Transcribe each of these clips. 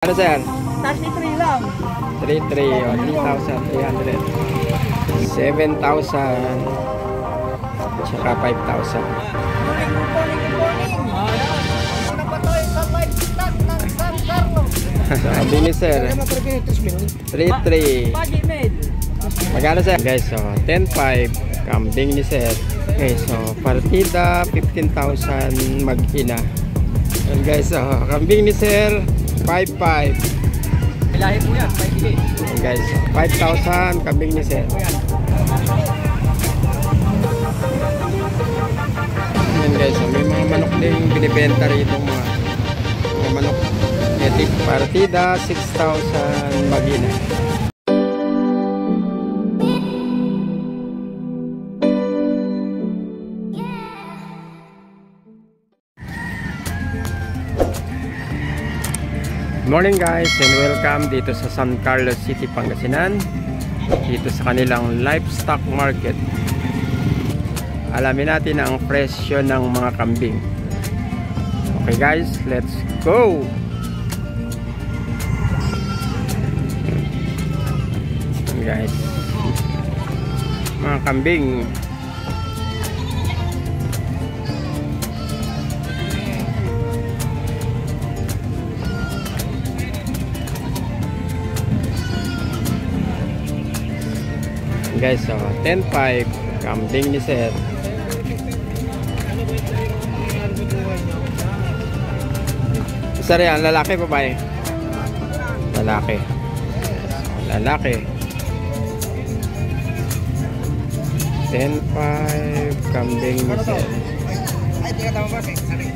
Ano sir? 33 lang. 3,300 o 3,300. 7,000 tsaka 5,000. Good morning. Una pa tayo sa live stock ng San Carlos. Sabi ni sir 3,300. Budget made. Magkano sir? Guys, so 10,500 kambing ni sir. Okay, so partida 15,000 mag-ina. And guys, so kambing ni sir 5,500. Ilahi po yan, 5K. And guys, so 5,000 kambing ni sir. Yan guys, so may mga manok din binibenta rito, mga manok. Etik partida 6,000 mag-ina. Morning guys, and welcome dito sa San Carlos City, Pangasinan, dito sa kanilang livestock market. Alamin natin ang presyo ng mga kambing. Okay guys, let's go. Guys, mga kambing. Guys, so 10,500 kambing ni sir. Sir, yan, lalaki pa ba eh? Lalaki. Lalaki. 10,500 kambing ni sir. Ay, tika tama ba? Sorry.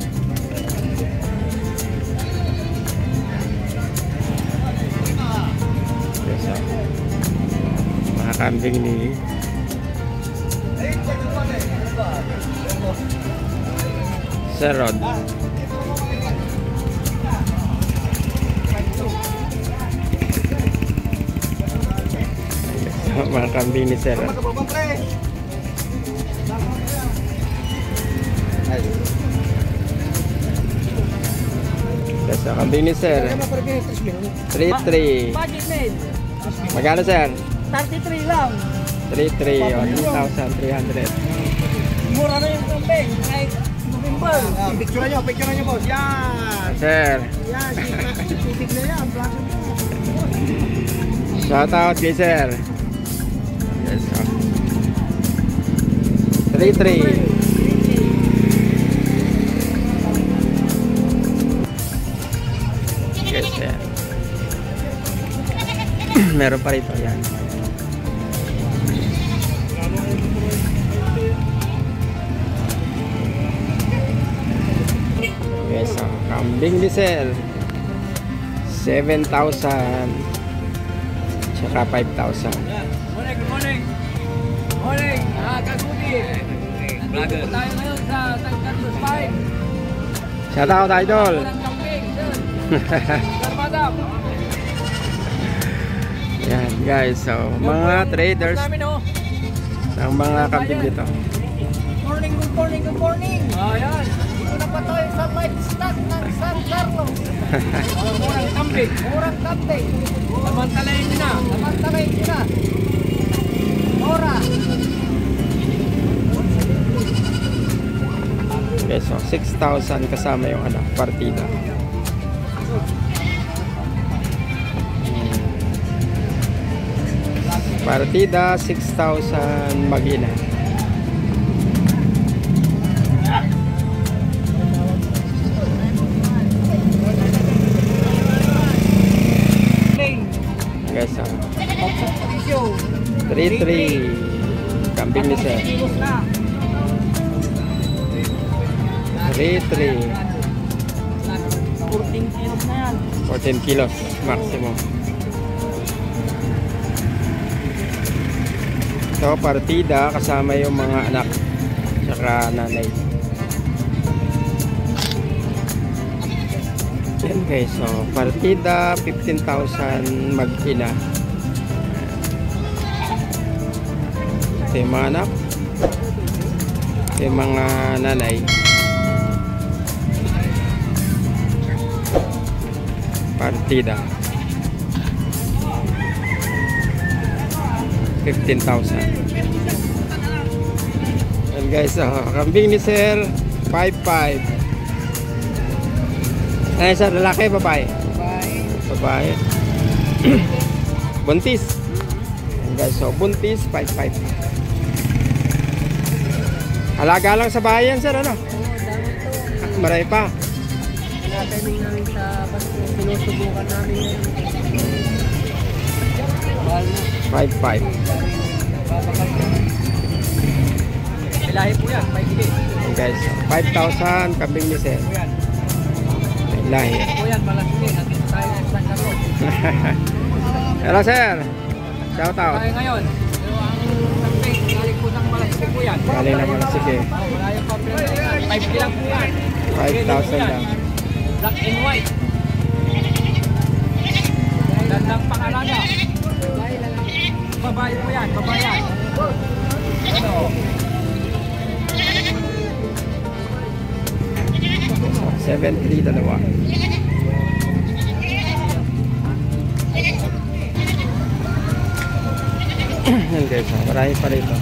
Yes, so mga kambing ni Sir Rod. Mga kambing ni Sir Rod. Yes, kambing ni Sir 3,300. Budget made. Magkano sir? 33 lang. 3,300 o 3,300. Mura na yung kambing. Kahit November. Picture nyo boss. Yan. Sir, Yan, sisig na yan. Plaso mo. shout out kay sir. Yes, so 3,300. Yes, sir. Meron pa rito yan. Okay, so kambing ni sir 7,000 tsaka 5,000. Good morning. Morning. Kagudi. Nandito tayo ngayon sa San Carlos 5. Shout out idol. Walang kambing, sir. Sir, madam. Yan guys, so mga traders ng mga kambing dito. Good morning. Ayan. Dito na pa tayo sa live stock ng San Carlos. Murang kambing. Samantalayin nyo na. Ora. Okay, so 6,000 kasama yung partida. Partida 6,000 mag-ina. Guys, so 3,300 kambing ni sir. 3,300 14 kilos na yan. 14 kilos maximum. So partida kasama yung mga anak tsaka nanay. Yan guys, so partida 15,000 mag-ina. Ito yung mga anak, ito yung mga nanay. Partida 15,000. And guys, kambing ni Sir 5,500. Ay sir, lalaki, babae? Babae. Buntis. And guys, so buntis 5,500. Alaga lang sa bahay yan sir, ano? Marami pa. Tinatiming namin sa sinusubukan namin ngayon. Mahal na. 5,500. Bilahe po yan, 5K. And guys, so 5,000 kambing ni Sir. Lahi. Po yan, malasili. Natin tayo sa San Carlos. Hello sir. Shout out. Tayo ngayon. Pero ang kambing, galing po ng malasili po yan. Galing naman, sige. Wala yung pamilya. 5K lang po yan. 5,000 lang. Black and white. Gandang pakalaga. Babae po yan, babae yan. Ano? 7,300 dalawa. Yan guys, marami pa rito.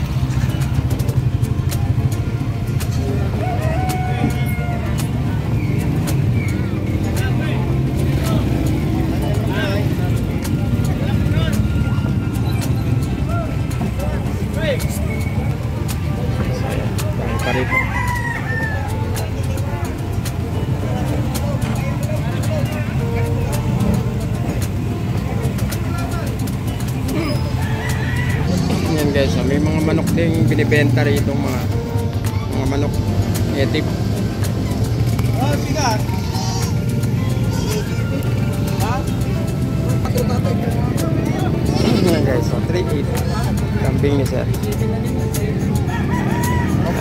Marami pa rito. Yan guys, may mga manok ding binibenta rito, mga manok native. Oh, sigat. Ha? Yan guys, so 3,800 kambing ni Sir.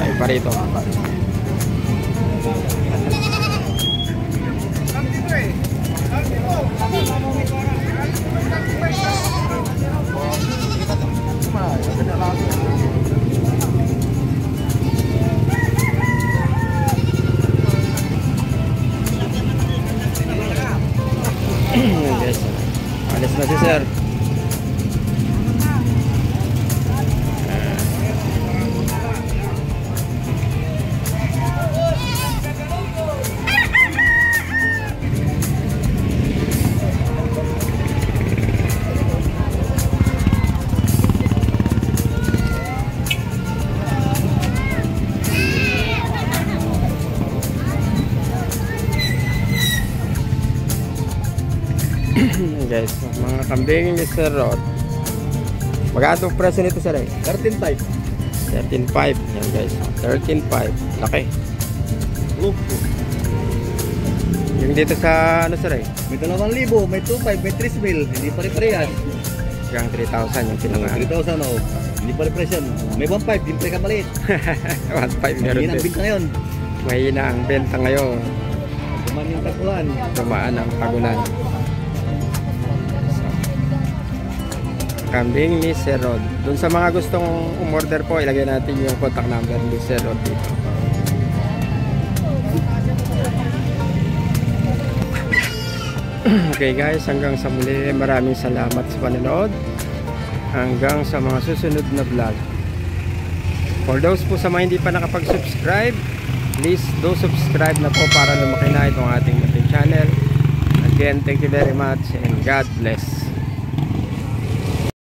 Ay pa rito. Yan guys, alis na si Sir. Guys, mga kambing ni Sir Rod. Magkano presyo nito sir? 13.5. 13,500. Yan guys, 13,500. Laki. Yung dito sa ano sir? May 2,000, may 2,500, may 3,000. Hindi pa rin parehas. Hanggang 3,000 yung pinangaan. 3,000 oh. Hindi pa rin presyo. May 1,500, hindi pa rin kamaliit. 1,500 meron Hindi ang din. binta ngayon. Mahina ang benta ngayon. Duman yung tagulan. Dumaan ang pagulan. Kambing ni Sir Rod. Dun sa mga gustong umorder po, ilagay natin yung contact number ni Sir Rod dito. Okay guys, hanggang sa muli, maraming salamat sa panonood. Hanggang sa mga susunod na vlog. For those po sa mga hindi pa nakapag-subscribe, please do subscribe na po para lumaki na itong ating channel. Again, thank you very much and God bless.